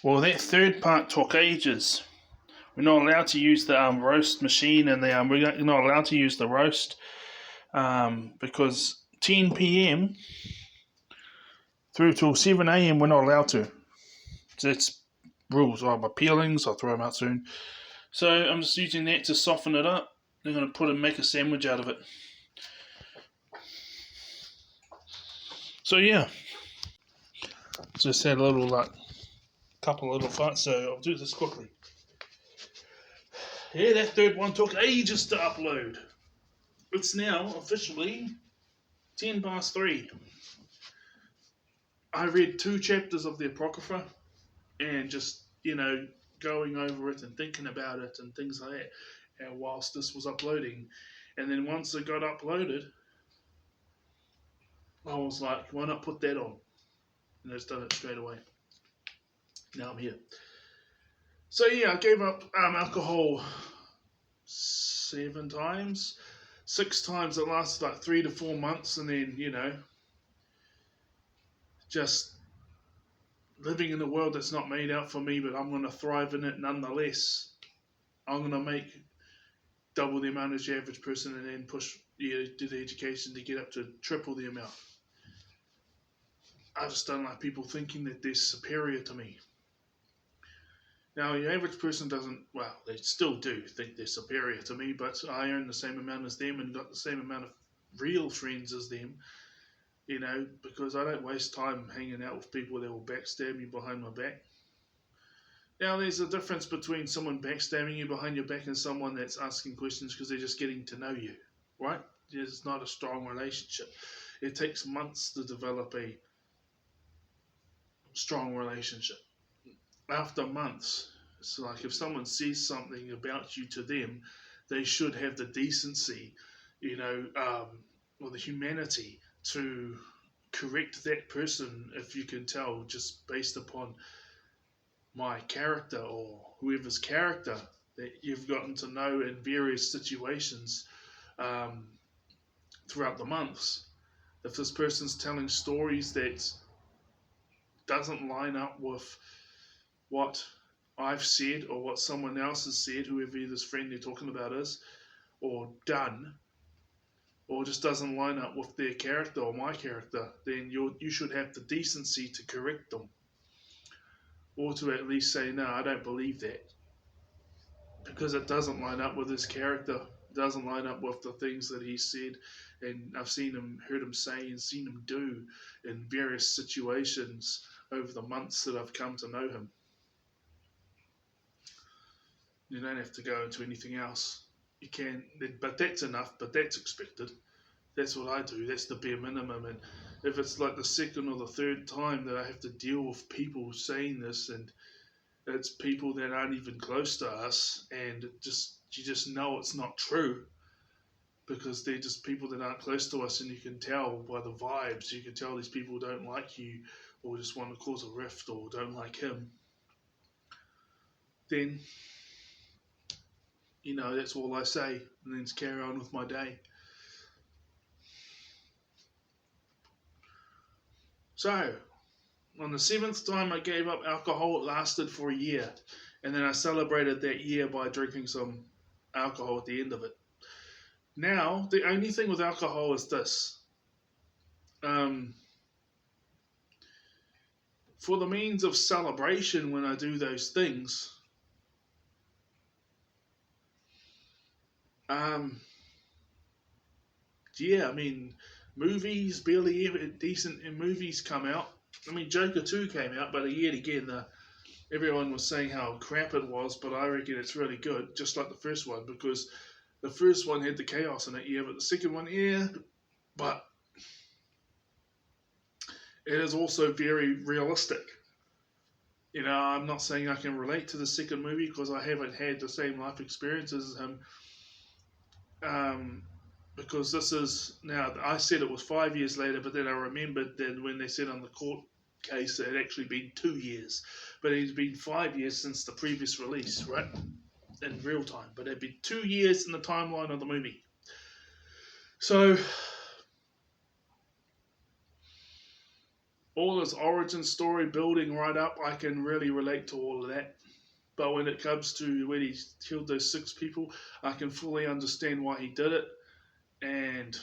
Well, that third part took ages. We're not allowed to use the roast machine, and we're not allowed to use the roast because 10 p.m. through till 7 a.m. we're not allowed to. So that's rules. I'm appealing, so I'll throw them out soon. So I'm just using that to soften it up. I'm going to make a sandwich out of it. So yeah, just had a little couple of little fights. So I'll do this quickly. Yeah, that third one took ages to upload. It's now officially 3:10. I read 2 chapters of the Apocrypha and just, going over it and thinking about it and things like that, and whilst this was uploading. And then once it got uploaded, I was like, why not put that on? And I just done it straight away. Now I'm here. So yeah, I gave up alcohol 7 times. 6 times it lasted like 3 to 4 months, and then, just living in a world that's not made out for me, but I'm going to thrive in it nonetheless. I'm going to make double the amount as the average person and then push do the education to get up to triple the amount. I just don't like people thinking that they're superior to me. Now, your average person doesn't, well, they still do think they're superior to me, but I earn the same amount as them and got the same amount of real friends as them, because I don't waste time hanging out with people that will backstab me behind my back. Now, there's a difference between someone backstabbing you behind your back and someone that's asking questions because they're just getting to know you, right? It's not a strong relationship. It takes months to develop a strong relationship. After months, it's like if someone says something about you to them, they should have the decency, or the humanity to correct that person if you can tell just based upon my character or whoever's character that you've gotten to know in various situations throughout the months. If this person's telling stories that doesn't line up with what I've said or what someone else has said, whoever this friend they're talking about is, or done, or just doesn't line up with their character or my character, then you should have the decency to correct them. Or to at least say, no, I don't believe that. Because it doesn't line up with his character. It doesn't line up with the things that he said and I've heard him say and seen him do in various situations over the months that I've come to know him. You don't have to go into anything else. You can, but that's enough, but that's expected. That's what I do. That's the bare minimum. And if it's like the second or the third time that I have to deal with people saying this, and it's people that aren't even close to us, and you just know it's not true because they're just people that aren't close to us, and you can tell by the vibes. You can tell these people don't like you, or just want to cause a rift, or don't like him. Then, that's all I say, and then just carry on with my day. So, on the 7th time I gave up alcohol, it lasted for a year. And then I celebrated that year by drinking some alcohol at the end of it. Now, the only thing with alcohol is this. For the means of celebration when I do those things, movies, barely ever decent movies come out. Joker 2 came out, but yet again, everyone was saying how crap it was, but I reckon it's really good, just like the first one, because the first one had the chaos in it, yeah, but the second one, yeah, but it is also very realistic. I'm not saying I can relate to the second movie because I haven't had the same life experiences as him. Because this is, now I said it was 5 years later, but then I remembered that when they said on the court case it had actually been 2 years, but it's been 5 years since the previous release, right? In real time, but it'd be 2 years in the timeline of the movie. So all his origin story building right up, I can really relate to all of that. But when it comes to when he killed those 6 people, I can fully understand why he did it. And,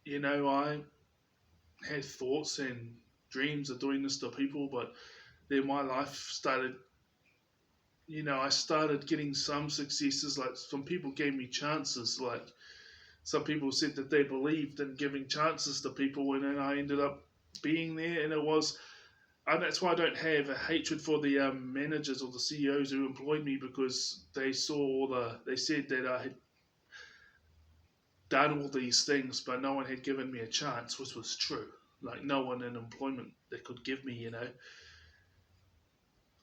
I had thoughts and dreams of doing this to people, but then my life started, I started getting some successes. Like some people gave me chances. Like some people said that they believed in giving chances to people, and then I ended up being there. And it was, and that's why I don't have a hatred for the managers or the CEOs who employed me, because they saw they said that I had done all these things, but no one had given me a chance, which was true. Like no one in employment that could give me.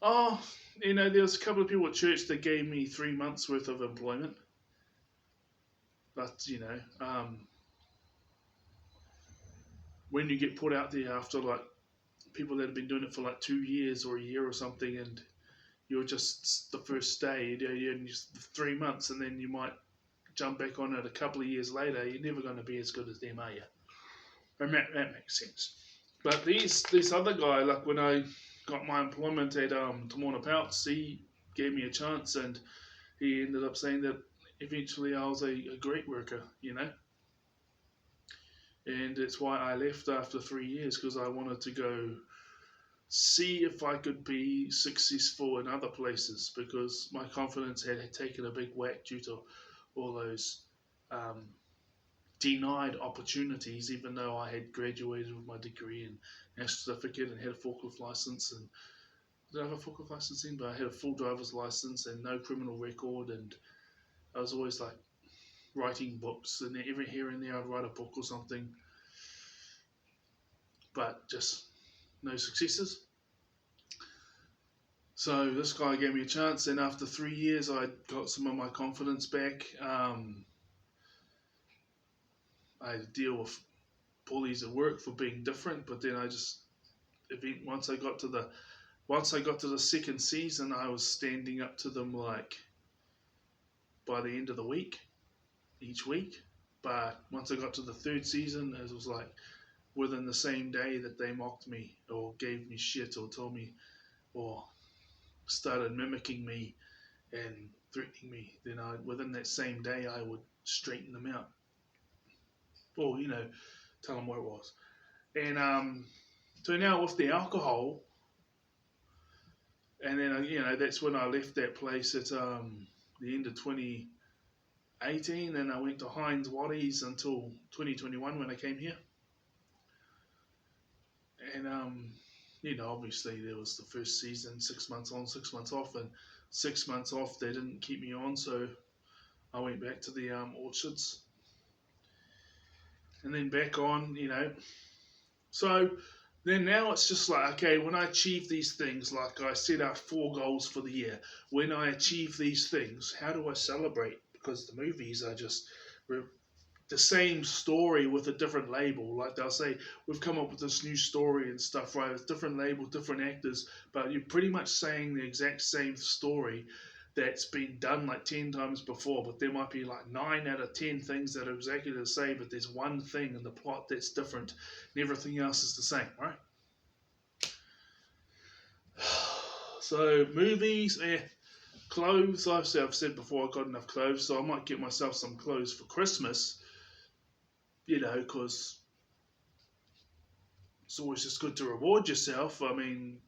Oh, there was a couple of people at church that gave me 3 months worth of employment, but when you get put out there after like people that have been doing it for like 2 years or a year or something, and you're just the first day, you're just 3 months, and then you might jump back on it a couple of years later, you're never going to be as good as them, are you? And that makes sense. But this other guy, like when I got my employment at Tamona Pouts, he gave me a chance, and he ended up saying that eventually I was a great worker. And it's why I left after 3 years, because I wanted to go see if I could be successful in other places, because my confidence had taken a big whack due to all those um, denied opportunities, even though I had graduated with my degree and a certificate and had a forklift license. And did I have a forklift license then? But I had a full driver's license and no criminal record, and I was always like writing books, and every here and there I'd write a book or something, but just no successes. So this guy gave me a chance, and after 3 years, I got some of my confidence back. I had to deal with bullies at work for being different, but then once I got to the second season, I was standing up to them like by the end of the week, each week. But once I got to the third season, it was like within the same day that they mocked me or gave me shit or told me or started mimicking me and threatening me, then within that same day I would straighten them out, or tell them what it was. And so now with the alcohol, and then that's when I left that place at the end of 2018, and I went to Heinz Waddies until 2021 when I came here. And obviously there was the first season, 6 months on, 6 months off, and 6 months off they didn't keep me on, so I went back to the orchards, and then back on. So then now it's just like, okay, when I achieve these things, like I set out 4 goals for the year. When I achieve these things, how do I celebrate? Because the movies are just the same story with a different label. Like they'll say, we've come up with this new story and stuff, right? It's different label, different actors, but you're pretty much saying the exact same story that's been done like 10 times before, but there might be like 9 out of 10 things that are exactly the same, but there's one thing in the plot that's different, and everything else is the same, right? So movies, clothes, I've said before I got enough clothes, so I might get myself some clothes for Christmas, because it's always just good to reward yourself. I mean,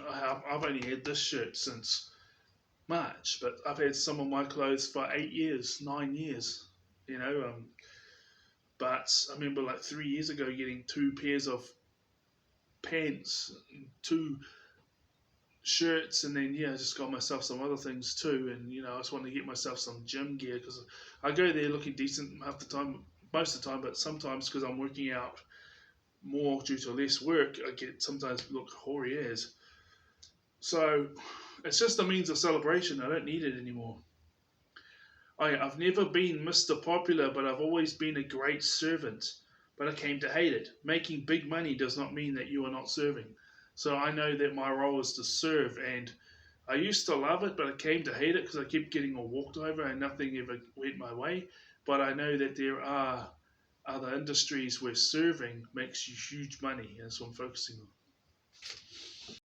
I've only had this shirt since March, but I've had some of my clothes for 8 years, 9 years, but I remember like 3 years ago getting 2 pairs of pants, 2 shirts, and then I just got myself some other things too. And I just want to get myself some gym gear, because I go there looking decent half the time, most of the time, but sometimes because I'm working out more due to less work, I get sometimes look hoary as. So it's just a means of celebration. I don't need it anymore. I've never been Mr. Popular, but I've always been a great servant. But I came to hate it. Making big money does not mean that you are not serving. So I know that my role is to serve, and I used to love it, but I came to hate it because I kept getting all walked over and nothing ever went my way. But I know that there are other industries we're serving makes you huge money. And that's what I'm focusing on.